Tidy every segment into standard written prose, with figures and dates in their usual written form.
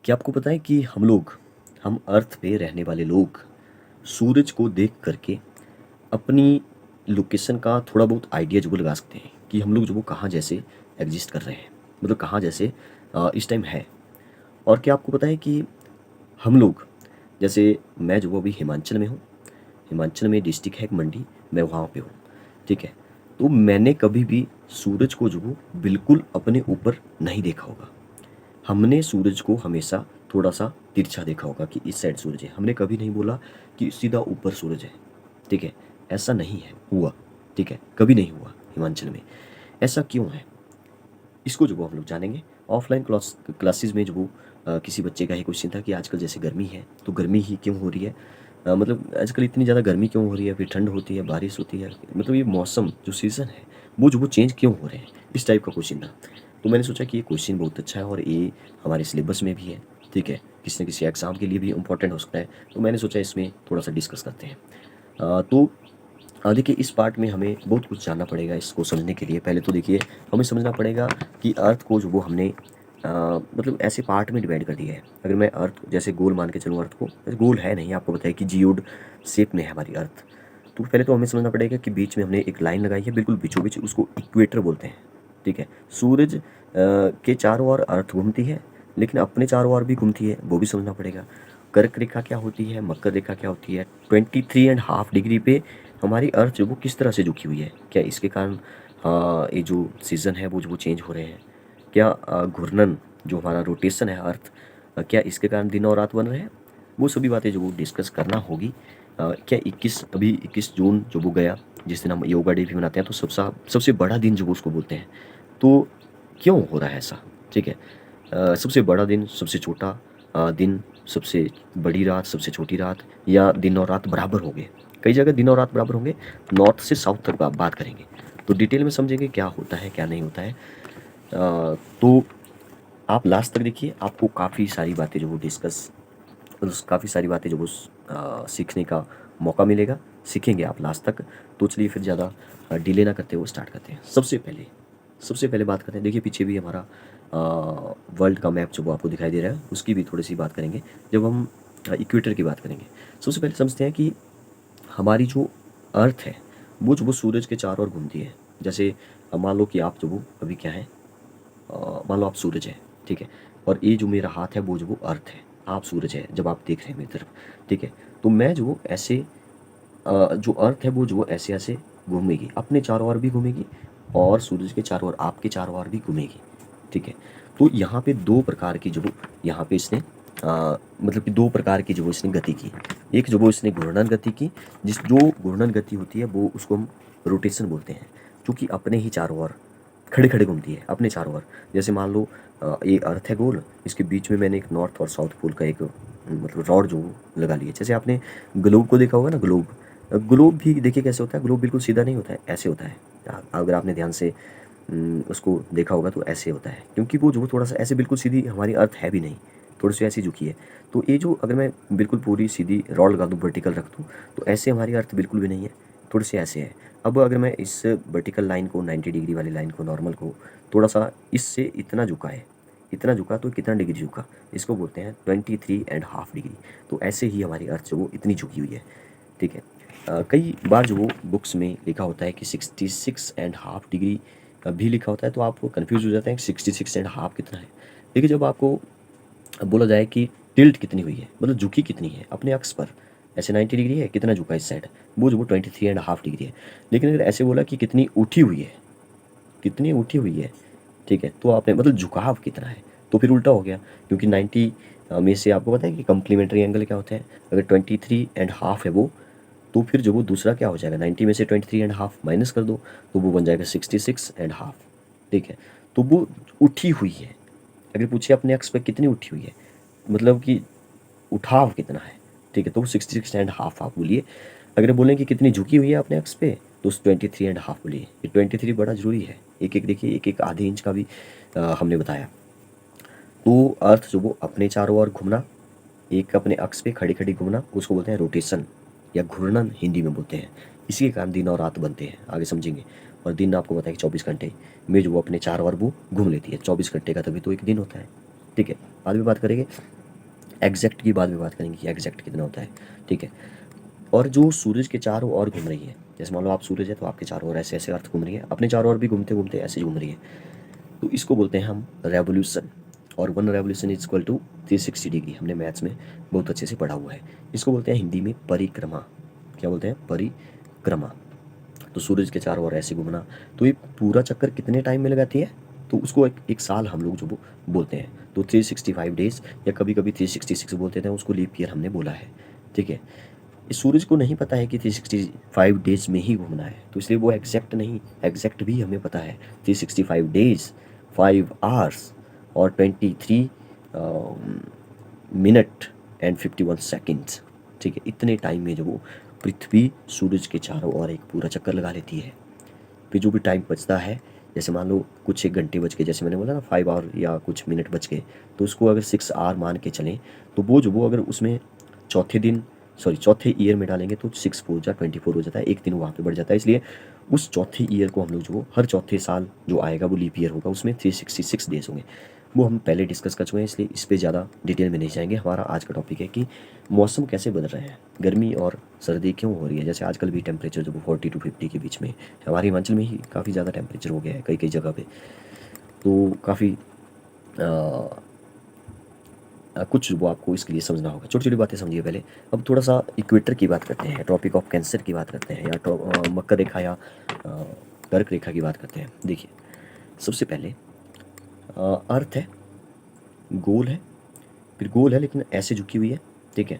क्या आपको पता है कि हम अर्थ पे रहने वाले लोग सूरज को देख करके अपनी लोकेशन का थोड़ा बहुत आइडिया जो वो लगा सकते हैं कि हम लोग जो वो कहाँ जैसे एग्जिस्ट कर रहे हैं, मतलब कहाँ जैसे इस टाइम है। और क्या आपको पता है कि हम लोग, जैसे मैं जो वो अभी हिमाचल में हूँ। हिमाचल में डिस्ट्रिक्ट है एक मंडी, मैं वहाँ पे हूँ। ठीक है। तो मैंने कभी भी सूरज को जो वो बिल्कुल अपने ऊपर नहीं देखा होगा। हमने सूरज को हमेशा थोड़ा सा तिरछा देखा होगा कि इस साइड सूरज है। हमने कभी नहीं बोला कि सीधा ऊपर सूरज है। ठीक है। ऐसा नहीं है हुआ। ठीक है, कभी नहीं हुआ हिमाचल में। ऐसा क्यों है, इसको जो वो हम लोग जानेंगे। ऑफलाइन क्लासेस में जो वो किसी बच्चे का ही क्वेश्चन था कि आजकल जैसे गर्मी है तो गर्मी ही क्यों हो रही है। मतलब आजकल इतनी ज़्यादा गर्मी क्यों हो रही है, फिर ठंड होती है, बारिश होती है, मतलब ये मौसम जो सीज़न है वो जो वो चेंज क्यों हो रहे हैं, इस टाइप का क्वेश्चन था। तो मैंने सोचा कि ये क्वेश्चन बहुत अच्छा है और ये हमारे सिलेबस में भी है। ठीक है, किसी न किसी एग्ज़ाम के लिए भी इंपॉर्टेंट हो सकता है। तो मैंने सोचा इसमें थोड़ा सा डिस्कस करते हैं। तो देखिए, इस पार्ट में हमें बहुत कुछ जानना पड़ेगा इसको समझने के लिए। पहले तो देखिए, हमें समझना पड़ेगा कि अर्थ को जो वो हमने मतलब ऐसे पार्ट में डिवाइड कर दिया है। अगर मैं अर्थ जैसे गोल मान के चलूँ, अर्थ को वैसे गोल है नहीं, आपको पता है कि जियोड शेप में है हमारी अर्थ। तो पहले तो हमें समझना पड़ेगा कि बीच में हमने एक लाइन लगाई है, बिल्कुल बीचों बीच, उसको इक्वेटर बोलते हैं। ठीक है। सूरज के चारों ओर अर्थ घूमती है, लेकिन अपने चारों ओर भी घूमती है, वो भी समझना पड़ेगा। कर्क रेखा क्या होती है, मकर रेखा क्या होती है, 23.5 डिग्री पे हमारी अर्थ जो वो किस तरह से झुकी हुई है। क्या इसके कारण ये जो सीज़न है वो चेंज हो रहे हैं। क्या घूर्णन जो हमारा रोटेशन है अर्थ, क्या इसके कारण दिन और रात बन रहे हैं। वो सभी बातें जो वो डिस्कस करना होगी। क्या 21 जून जो वो गया, जिस दिन हम योगा डे भी मनाते हैं, तो सबसे बड़ा दिन जो वो उसको बोलते हैं। तो क्यों हो रहा है ऐसा। ठीक है। सबसे बड़ा दिन, सबसे छोटा दिन, सबसे बड़ी रात, सबसे छोटी रात, या दिन और रात बराबर होंगे। कई जगह दिन और रात बराबर होंगे। नॉर्थ से साउथ तक बात करेंगे तो डिटेल में समझेंगे क्या होता है क्या नहीं होता है। तो आप लास्ट तक देखिए, आपको काफ़ी सारी बातें जो वो डिस्कस, काफ़ी सारी बातें जो वो सीखने का मौका मिलेगा। सीखेंगे आप लास्ट तक। तो चलिए फिर ज़्यादा डिले ना करते हुए स्टार्ट करते हैं। सबसे पहले बात करते हैं। देखिए, पीछे भी हमारा वर्ल्ड का मैप जो वो आपको दिखाई दे रहा है, उसकी भी थोड़ी सी बात करेंगे जब हम इक्वेटर की बात करेंगे। सबसे पहले समझते हैं कि हमारी जो अर्थ है वो जो वो सूरज के चारों ओर घूमती है। जैसे मान लो कि आप जो वो अभी क्या है, मान लो आप सूरज है। ठीक है। और ये जो मेरा हाथ है वो जो वो अर्थ है, आप सूरज है जब आप देख रहे हैं मेरी तरफ। ठीक है। तो मैं जो वो ऐसे जो अर्थ है वो जो वो ऐसे ऐसे घूमेगी, अपने चारों ओर भी घूमेगी और सूरज के चारों ओर, आपके चारों ओर भी घूमेगी। ठीक है। तो यहाँ पे दो प्रकार की जो वो, यहाँ पे इसने मतलब कि दो प्रकार की जो वो इसने गति की। एक जो वो इसने घूर्णन गति की, जो घूर्णन गति होती है वो उसको हम रोटेशन बोलते हैं, जो कि अपने ही चारों ओर खड़े खड़े घूमती है, अपने चारों ओर। जैसे मान लो ये अर्थ है गोल, इसके बीच में मैंने एक नॉर्थ और साउथ पोल का एक मतलब रॉड जो लगा लिया। जैसे आपने ग्लोब को देखा होगा ना, ग्लोब भी देखिए कैसे होता है। ग्लोब बिल्कुल सीधा नहीं होता है, ऐसे होता है। अगर आपने ध्यान से उसको देखा होगा तो ऐसे होता है, क्योंकि वो जो थोड़ा सा ऐसे बिल्कुल सीधी हमारी अर्थ है भी नहीं, थोड़ी सी ऐसी झुकी है। तो ये जो, अगर मैं बिल्कुल पूरी सीधी रॉड लगा दूँ, वर्टिकल रख दूँ, तो ऐसे हमारी अर्थ बिल्कुल भी नहीं है, थोड़ी सी ऐसे है। अब अगर मैं इस वर्टिकल लाइन को, 90 डिग्री वाली लाइन को, नॉर्मल को थोड़ा सा इससे इतना झुका है, इतना झुका तो कितना डिग्री झुका, इसको बोलते हैं 23.5 डिग्री। तो ऐसे ही हमारी अर्थ जो वो इतनी झुकी हुई है। ठीक है। कई बार जो वो बुक्स में लिखा होता है कि 66.5 डिग्री भी लिखा होता है, तो आप कन्फ्यूज़ हो जाते हैं कि 66.5 कितना है। देखिए, जब आपको बोला जाए कि टिल्ट कितनी हुई है, मतलब झुकी कितनी है अपने अक्ष पर, ऐसे 90 डिग्री है, कितना झुका इस साइड, वो जो वो 23.5 डिग्री है। लेकिन अगर ऐसे बोला कि कितनी उठी हुई है, कितनी उठी हुई है, ठीक है, तो आपने मतलब झुकाव कितना है, तो फिर उल्टा हो गया। क्योंकि 90 में से आपको पता है कि कम्प्लीमेंट्री एंगल क्या होते हैं। अगर 23.5 है वो, तो फिर जो वो दूसरा क्या हो जाएगा, 90 में से 23.5 माइनस कर दो, तो वो बन जाएगा 66.5। ठीक है। तो वो उठी हुई है। अगर पूछे अपने अक्ष पर कितनी उठी हुई है, मतलब कि उठाव कितना है, ठीक है, तो 66.5 आप बोलिए। अगर बोलें कि कितनी झुकी हुई है अपने अक्ष पे, तो उस 23.5 बोलिए। ये 23 बड़ा जरूरी है। एक एक देखिए, एक एक आधे इंच का भी हमने बताया। तो अर्थ जो वो अपने चारों ओर घूमना, एक अपने अक्ष पे खड़ी खड़ी घूमना, उसको बोलते हैं रोटेशन या घूर्णन हिंदी में बोलते हैं। इसी के कारण दिन और रात बनते हैं, आगे समझेंगे। और दिन आपको पता है कि 24 घंटे में जो वो अपने चारों ओर वो घूम लेती है, 24 घंटे का तभी तो एक दिन होता है। ठीक है, बाद में बात करेंगे। एग्जैक्ट की बाद में बात करेंगे कि एग्जैक्ट कितना होता है, ठीक है। और जो सूरज के चारों ओर घूम रही है, जैसे मान लो आप सूरज है तो आपके चारों ओर ऐसे ऐसे अर्थ घूम रही है, अपने चारों ओर भी घूमते घूमते ऐसे ही घूम रही है, तो इसको बोलते हैं हम रेवोल्यूशन। और 1 revolution is equal to 360 degree, हमने मैथ्स में बहुत अच्छे से पढ़ा हुआ है। इसको बोलते हैं हिंदी में परिक्रमा। क्या बोलते हैं? परिक्रमा। तो सूरज के चारों ओर ऐसे घूमना, तो ये पूरा चक्कर कितने टाइम में लगाती है? तो उसको एक साल हम लोग जो वो बोलते हैं। तो 365 डेज, या कभी कभी 366 बोलते थे, उसको लीप ईयर हमने बोला है, ठीक है। इस सूरज को नहीं पता है कि 365 डेज में ही घूमना है, तो इसलिए वो एग्जैक्ट नहीं, एग्जैक्ट भी हमें पता है 365 डेज, 5 आवर्स और 23 मिनट एंड 51 सेकेंड्स, ठीक है। इतने टाइम में जो वो पृथ्वी सूरज के चारों ओर एक पूरा चक्कर लगा लेती है। फिर जो भी टाइम बचता है, जैसे मान लो कुछ एक घंटे बच गए, जैसे मैंने बोला ना 5 आवर या कुछ मिनट बच गए, तो उसको अगर 6 आवर मान के चलें, तो वो जो वो अगर उसमें चौथे ईयर में डालेंगे तो 6 4 24 हो जाता है, एक दिन वहाँ पे बढ़ जाता है। इसलिए उस चौथे ईयर को हम लोग जो हर चौथे साल जो आएगा वो लीप ईयर होगा, उसमें 366 डेज होंगे। वो हम पहले डिस्कस कर चुके हैं, इसलिए इस पर ज़्यादा डिटेल में नहीं जाएंगे। हमारा आज का टॉपिक है कि मौसम कैसे बदल रहे हैं, गर्मी और सर्दी क्यों हो रही है। जैसे आजकल भी टेम्परेचर जो 40 to 50 के बीच में, हमारे हिमाचल में ही काफ़ी ज़्यादा टेम्परेचर हो गया है कई कई जगह पे, तो काफ़ी कुछ वो आपको इसके लिए समझना होगा। छोटी छोटी बातें समझिए पहले। अब थोड़ा सा इक्वेटर की बात करते हैं, ट्रॉपिक ऑफ कैंसर की बात करते हैं, या मकर रेखा या कर्क रेखा की बात करते हैं। देखिए, सबसे पहले अर्थ है, गोल है, फिर गोल है लेकिन ऐसे झुकी हुई है, ठीक है।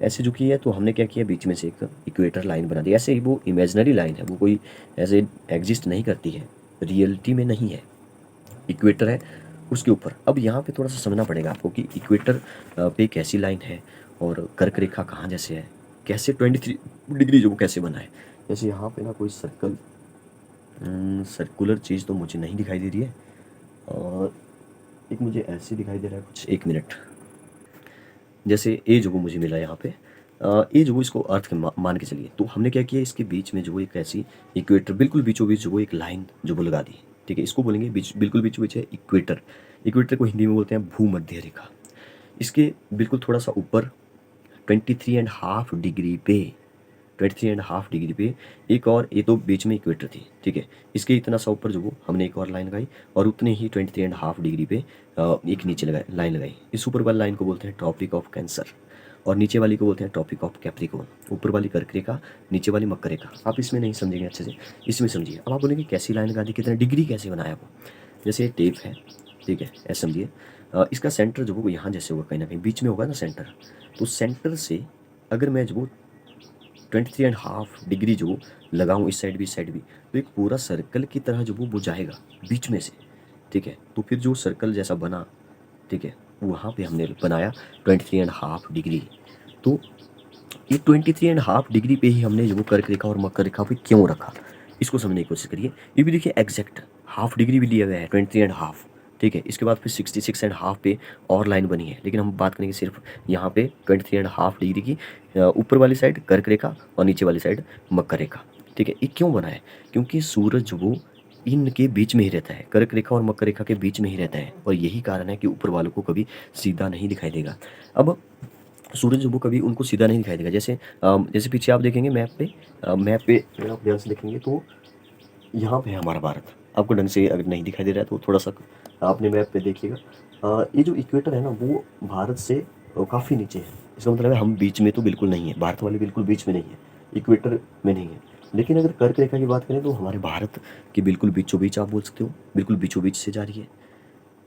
ऐसे झुकी है तो हमने क्या किया, बीच में से एक इक्वेटर लाइन बना दी। ऐसे ही वो इमेजिनरी लाइन है, वो कोई ऐसे एग्जिस्ट नहीं करती है, रियलिटी में नहीं है। इक्वेटर है उसके ऊपर। अब यहाँ पे थोड़ा सा समझना पड़ेगा आपको कि इक्वेटर पे कैसी लाइन है और कर्क रेखा कहाँ जैसे है, कैसे 23 डिग्री जो वो कैसे बना है। जैसे यहाँ पे ना कोई सर्कुलर चीज़ तो मुझे नहीं दिखाई दे रही है, और एक मुझे ऐसे दिखाई दे रहा है कुछ, एक मिनट। जैसे ए जो वो मुझे मिला यहाँ पे, ए जो वो इसको अर्थ के मान के चलिए, तो हमने क्या किया, इसके बीच में जो वो एक ऐसी इक्वेटर बिल्कुल बीचों बीच जो वो एक लाइन जो वो लगा दी, ठीक है। इसको बोलेंगे बिल्कुल बीचों बीच है इक्वेटर। इक्वेटर को हिंदी में बोलते हैं भूमध्य रेखा। इसके बिल्कुल थोड़ा सा ऊपर 23.5 डिग्री पे एक और, ये तो बीच में इक्वेटर थी, ठीक है। इसके इतना सा ऊपर जो वो हमने एक और लाइन लगाई, और उतने ही 23.5 डिग्री पे एक नीचे लाइन लगाई। इस ऊपर वाली लाइन को बोलते हैं ट्रॉपिक ऑफ कैंसर, और नीचे वाली को बोलते हैं ट्रॉपिक ऑफ कैप्रिकॉर्न। ऊपर वाली कर्क रेखा, नीचे वाली मकर रेखा। आप इसमें नहीं समझेंगे अच्छे से, इसमें समझिए। अब आप बोलेंगे कैसी लाइन लगा दी, कितने डिग्री कैसे बनाया वो। जैसे ये टेप है, ठीक है, ऐसे समझिए। इसका सेंटर जो वो यहाँ जैसे होगा, कहीं ना कहीं बीच में होगा ना सेंटर, तो सेंटर से अगर मैं जो 23.5 डिग्री जो लगाऊं, इस साइड भी इस साइड भी, तो एक पूरा सर्कल की तरह जो वो जाएगा बीच में से, ठीक है। तो फिर जो सर्कल जैसा बना, ठीक है, वहाँ पे हमने बनाया 23.5 डिग्री। तो ये 23.5 डिग्री पे ही हमने जो वो कर्क रेखा और मकर रेखा पे क्यों रखा, इसको समझने की कोशिश करिए। ये भी देखिए एग्जैक्ट हाफ डिग्री भी लिया गया है, 23.5, ठीक है। इसके बाद फिर 66.5 पे और लाइन बनी है, लेकिन हम बात करेंगे सिर्फ यहाँ पे 23.5 डिग्री की, ऊपर वाली साइड कर्क रेखा और नीचे वाली साइड मकर रेखा, ठीक है। ये क्यों बना है? क्योंकि सूरज वो इनके बीच में ही रहता है, कर्क रेखा और मकर रेखा के बीच में ही रहता है, और यही कारण है कि ऊपर वालों को कभी सीधा नहीं दिखाई देगा। अब सूरज वो कभी उनको सीधा नहीं दिखाई देगा। जैसे पीछे आप देखेंगे मैप पे अगर आप ध्यान से देखेंगे तो यहाँ पे है हमारा भारत। आपको ढंग से अगर नहीं दिखाई दे रहा है तो थोड़ा सा आपने मैप पे देखिएगा। ये जो इक्वेटर है ना, वो भारत से काफ़ी नीचे है। इसका मतलब है हम बीच में तो बिल्कुल नहीं है, भारत वाले बिल्कुल बीच में नहीं है, इक्वेटर में नहीं है। लेकिन अगर कर्क रेखा की बात करें तो हमारे भारत के बिल्कुल बीचों बीच आप बोल सकते हो, बिल्कुल बीचों बीच से जा रही है।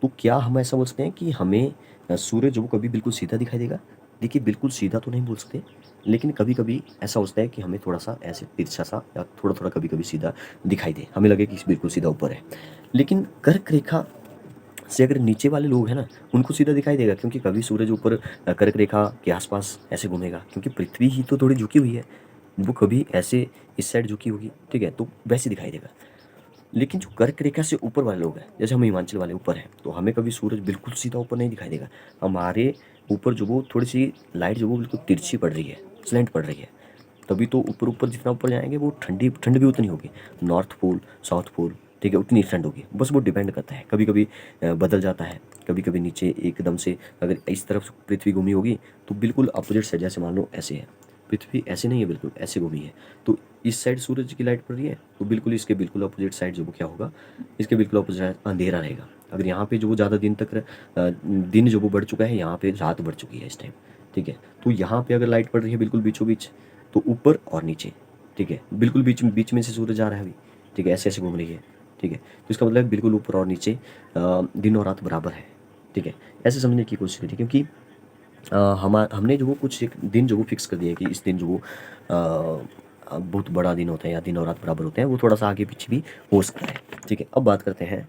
तो क्या हम ऐसा बोल सकते हैं कि हमें सूरज वो कभी बिल्कुल सीधा दिखाई देगा? देखिए, बिल्कुल सीधा तो नहीं बोल सकते, लेकिन कभी कभी ऐसा होता है कि हमें थोड़ा सा ऐसे तिरछा सा या थोड़ा थोड़ा कभी कभी सीधा दिखाई दे, हमें लगे कि बिल्कुल सीधा ऊपर है। लेकिन कर्क रेखा से अगर नीचे वाले लोग हैं ना, उनको सीधा दिखाई देगा, क्योंकि कभी सूरज ऊपर कर्क रेखा के आसपास ऐसे घूमेगा, क्योंकि पृथ्वी ही तो थोड़ी झुकी हुई है, वो कभी ऐसे इस साइड झुकी होगी, ठीक है, तो वैसे दिखाई देगा। लेकिन जो कर्क रेखा से ऊपर वाले लोग हैं, जैसे हम हिमाचल वाले ऊपर हैं, तो हमें कभी सूरज बिल्कुल सीधा ऊपर नहीं दिखाई देगा। हमारे ऊपर जो वो थोड़ी सी लाइट जो वो बिल्कुल तिरछी पड़ रही है, स्लैंट पड़ रही है, तभी तो ऊपर ऊपर जितना ऊपर जाएंगे वो ठंड भी उतनी होगी। नॉर्थ पोल, साउथ पोल, ठीक है, उतनी ठंड होगी। बस वो डिपेंड करता है, कभी कभी बदल जाता है, कभी कभी नीचे एकदम से अगर इस तरफ पृथ्वी घूमी होगी तो बिल्कुल अपोजिट साइड, जैसे मान लो ऐसे है पृथ्वी, ऐसे नहीं है, बिल्कुल ऐसे घूमी है, तो इस साइड सूरज की लाइट पड़ रही है तो बिल्कुल इसके बिल्कुल अपोजिट साइड जो वो क्या होगा, इसके बिल्कुल अपोजिट अंधेरा रहेगा। अगर यहाँ पे जो वो ज़्यादा दिन तक दिन जो वो बढ़ चुका है, यहाँ पे रात बढ़ चुकी है इस टाइम, ठीक है, तो यहाँ पे अगर लाइट पड़ रही है बिल्कुल बीचों बीच, तो ऊपर और नीचे, ठीक है, बिल्कुल बीच में से सूरज आ रहा है अभी, ठीक है, ऐसे ऐसे घूम रही है, ठीक है, तो इसका मतलब बिल्कुल ऊपर और नीचे दिन और रात बराबर है, ठीक है, ऐसे समझने की कोशिश करिए, क्योंकि हमने जो वो कुछ एक दिन जो वो फिक्स कर दिया कि इस दिन जो वो बहुत बड़ा दिन होता है या दिन और रात बराबर होते हैं, वो थोड़ा सा आगे पीछे भी हो सकता है, ठीक है। अब बात करते हैं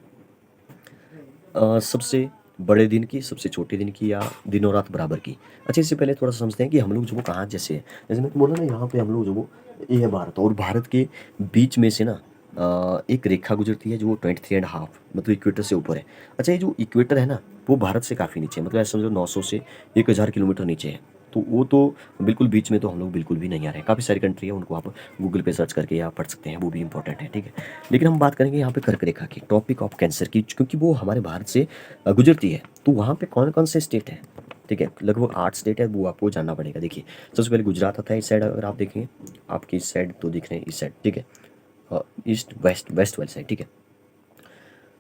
सबसे बड़े दिन की, सबसे छोटे दिन की, या दिन और रात बराबर की। अच्छा, इससे पहले थोड़ा सा समझते हैं कि हम लोग जो वो कहाँ जैसे है, जैसे मैं बोला ना, यहाँ पे हम लोग जो वो, ये है भारत, और भारत के बीच में से ना एक रेखा गुजरती है जो वो 23.5 मतलब इक्वेटर से ऊपर है। अच्छा, ये जो इक्वेटर है ना, वो भारत से काफ़ी नीचे है, मतलब ऐसा समझो 900 से 1000 किलोमीटर नीचे है, तो वो तो बिल्कुल बीच में तो हम लोग बिल्कुल भी नहीं आ रहे हैं। काफ़ी सारी कंट्री है, उनको आप गूगल पे सर्च करके या पढ़ सकते हैं, वो भी इंपॉर्टेंट है, ठीक है। लेकिन हम बात करेंगे यहाँ पे कर्क रेखा की, टॉपिक ऑफ कैंसर की, क्योंकि वो हमारे भारत से गुजरती है, तो वहाँ पे कौन कौन से स्टेट हैं, ठीक है, लगभग 8 स्टेट है, वो आपको जानना पड़ेगा। देखिए, सबसे पहले गुजरात आता है इस साइड, अगर आप देखेंगे आपकी इस साइड तो दिख रहे हैं, इस साइड, ठीक है, ईस्ट वेस्ट वाली साइड, ठीक है।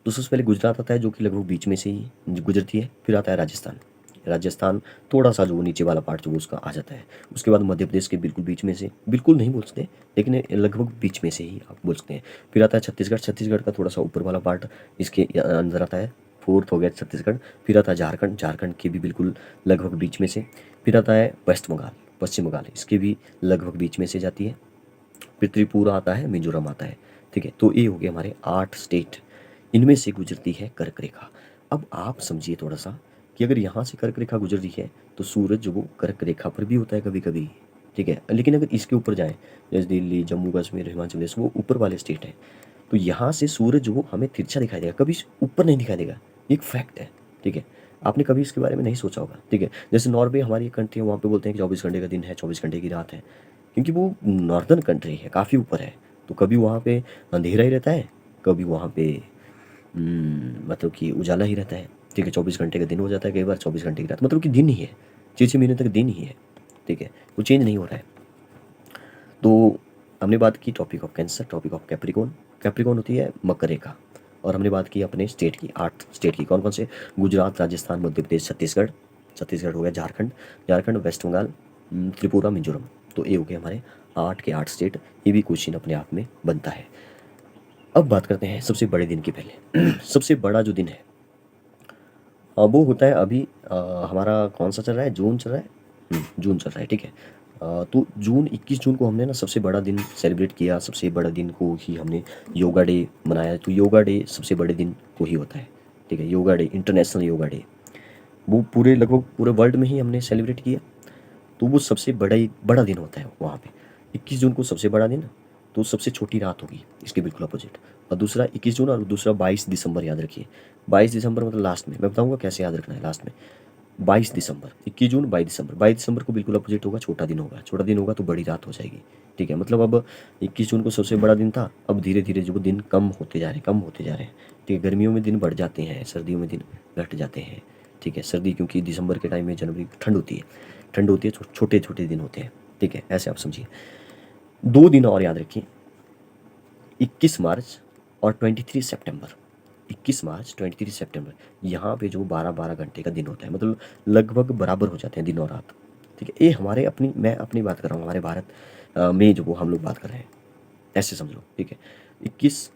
तो सबसे पहले गुजरात आता है जो कि लगभग बीच में से ही गुजरती है, फिर आता है राजस्थान। राजस्थान थोड़ा सा जो नीचे वाला पार्ट जो वो उसका आ जाता है। उसके बाद मध्य प्रदेश के बिल्कुल बीच में से, बिल्कुल नहीं बोल सकते लेकिन लगभग बीच में से ही आप बोल सकते हैं। फिर आता है छत्तीसगढ़, छत्तीसगढ़ का थोड़ा सा ऊपर वाला पार्ट इसके अंदर आता है, फोर्थ हो गया छत्तीसगढ़। फिर आता है झारखंड, झारखंड के भी बिल्कुल लगभग बीच में से। फिर आता है वेस्ट बंगाल, पश्चिम बंगाल, इसके भी लगभग बीच में से जाती है। फिर त्रिपुरा आता है, मिजोरम आता है, ठीक है। तो ये हो गए हमारे 8 स्टेट, इनमें से गुजरती है कर्क रेखा। अब आप समझिए थोड़ा सा कि अगर यहाँ से कर्क रेखा गुजर रही है तो सूरज जो वो कर्क रेखा पर भी होता है कभी कभी, ठीक है। लेकिन अगर इसके ऊपर जाएं, जैसे दिल्ली, जम्मू कश्मीर, हिमाचल प्रदेश, वो ऊपर वाले स्टेट हैं, तो यहाँ से सूरज जो वो हमें तिरछा दिखाई देगा, कभी ऊपर नहीं दिखाई देगा, ये एक फैक्ट है, ठीक है। आपने कभी इसके बारे में नहीं सोचा होगा, ठीक है। जैसे नॉर्वे हमारी एक कंट्री है, वहाँ पे बोलते हैं कि 24 घंटे का दिन है, 24 घंटे की रात है, क्योंकि वो नॉर्दर्न कंट्री है, काफ़ी ऊपर है, तो कभी वहाँ पे अंधेरा ही रहता है, कभी वहाँ पे मतलब कि उजाला ही रहता है, ठीक है। 24 घंटे का दिन हो जाता है कई बार, 24 घंटे की रात, मतलब कि दिन ही है, 6-6 महीने तक दिन ही है, ठीक है, वो चेंज नहीं हो रहा है। तो हमने बात की topic of cancer, topic of Capricorn, Capricorn होती है मकर रेखा, और हमने बात की अपने स्टेट की, 8 स्टेट की, कौन कौन से, गुजरात, राजस्थान, मध्य प्रदेश, छत्तीसगढ़, छत्तीसगढ़ हो गया, झारखंड, झारखंड, वेस्ट बंगाल, त्रिपुरा, मिजोरम। तो ये हो गए हमारे 8 के 8 स्टेट, ये भी क्वेश्चन अपने आप में बनता है। अब बात करते हैं सबसे बड़े दिन की पहले सबसे बड़ा जो दिन है वो होता है अभी हमारा कौन सा चल रहा है, जून चल रहा है, जून चल रहा है, ठीक है। तो जून 21 जून को हमने ना सबसे बड़ा दिन सेलिब्रेट किया, सबसे बड़ा दिन को ही हमने योगा डे मनाया। तो योगा डे सबसे बड़े दिन को ही होता है, ठीक है, yoga day, international yoga day, वो पूरे लगभग पूरे वर्ल्ड में ही हमने सेलिब्रेट किया, तो वो सबसे बड़ा दिन होता है वहाँ पे। 21 जून को सबसे बड़ा दिन, तो सबसे छोटी रात होगी इसके बिल्कुल अपोजिट। और दूसरा 21 जून, और दूसरा 22 दिसंबर, याद रखिए 22 दिसंबर मतलब लास्ट में, मैं बताऊंगा कैसे याद रखना है लास्ट में। 22 दिसंबर, 21 जून, 22 दिसंबर, 22 दिसंबर को बिल्कुल अपोजिट होगा, छोटा दिन होगा, छोटा दिन होगा तो बड़ी रात हो जाएगी, ठीक है। मतलब अब 21 जून को सबसे बड़ा दिन था, अब धीरे धीरे जो वो दिन कम होते जा रहे हैं, कम होते जा रहे हैं, ठीक है। गर्मियों में दिन बढ़ जाते हैं, सर्दियों में दिन घट जाते हैं, ठीक है। सर्दी क्योंकि दिसंबर के टाइम में, जनवरी ठंड होती है, ठंड होती है, छोटे छोटे दिन होते हैं, ठीक है, ऐसे आप समझिए। 2 दिन और याद रखिए, 21 मार्च और 23 सितंबर, 21 मार्च 23 सितंबर, यहाँ पे जो 12-12 घंटे का दिन होता है, मतलब लगभग बराबर हो जाते हैं दिन और रात, ठीक है। ये हमारे अपनी, मैं अपनी बात कर रहा हूँ, हमारे भारत में जो वो हम लोग बात कर रहे हैं, ऐसे समझ लो, ठीक है। 21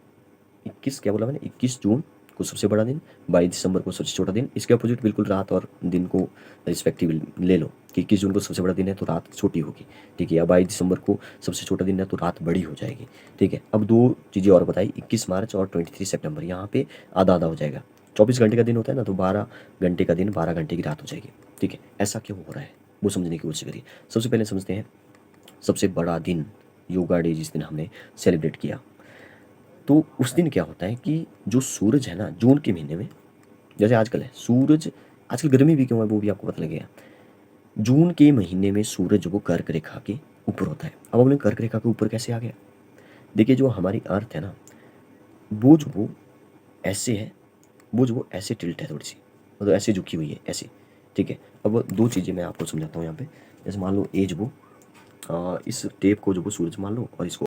21 क्या बोला मैंने, 21 जून को सबसे बड़ा दिन, 22 दिसंबर को सबसे छोटा दिन, इसके अपोजिट बिल्कुल रात और दिन को रिस्पेक्टिव ले लो कि 21 जून को सबसे बड़ा दिन है तो रात छोटी होगी, ठीक है, या 22 दिसंबर को सबसे छोटा दिन है तो रात बड़ी हो जाएगी, ठीक है। अब 2 चीज़ें और बताई, 21 मार्च और 23 सितंबर, यहाँ पे आधा आधा हो जाएगा, 24 घंटे का दिन होता है ना, तो 12 घंटे का दिन, 12 घंटे की रात हो जाएगी, ठीक है। ऐसा क्यों हो रहा है वो समझने की कोशिश करिए। सबसे पहले समझते हैं सबसे बड़ा दिन, योगा डे जिस दिन हमने सेलिब्रेट किया, तो उस दिन क्या होता है कि जो सूरज है ना, जून के महीने में, जैसे आजकल है सूरज, आजकल गर्मी भी क्यों है वो भी आपको पता लगेगा। जून के महीने में सूरज वो कर्क रेखा के ऊपर होता है। अब हमने कर्क रेखा के ऊपर कैसे आ गया, देखिए जो हमारी अर्थ है ना, वो जो वो ऐसे है, वो जो वो ऐसे टिल्ट है थोड़ी सी, मतलब ऐसे झुकी हुई है ऐसे, ठीक है। अब दो चीज़ें मैं आपको समझाता हूँ यहाँ पे। जैसे मान लो ए जो वो इस टेप को जो वो सूरज मान लो और इसको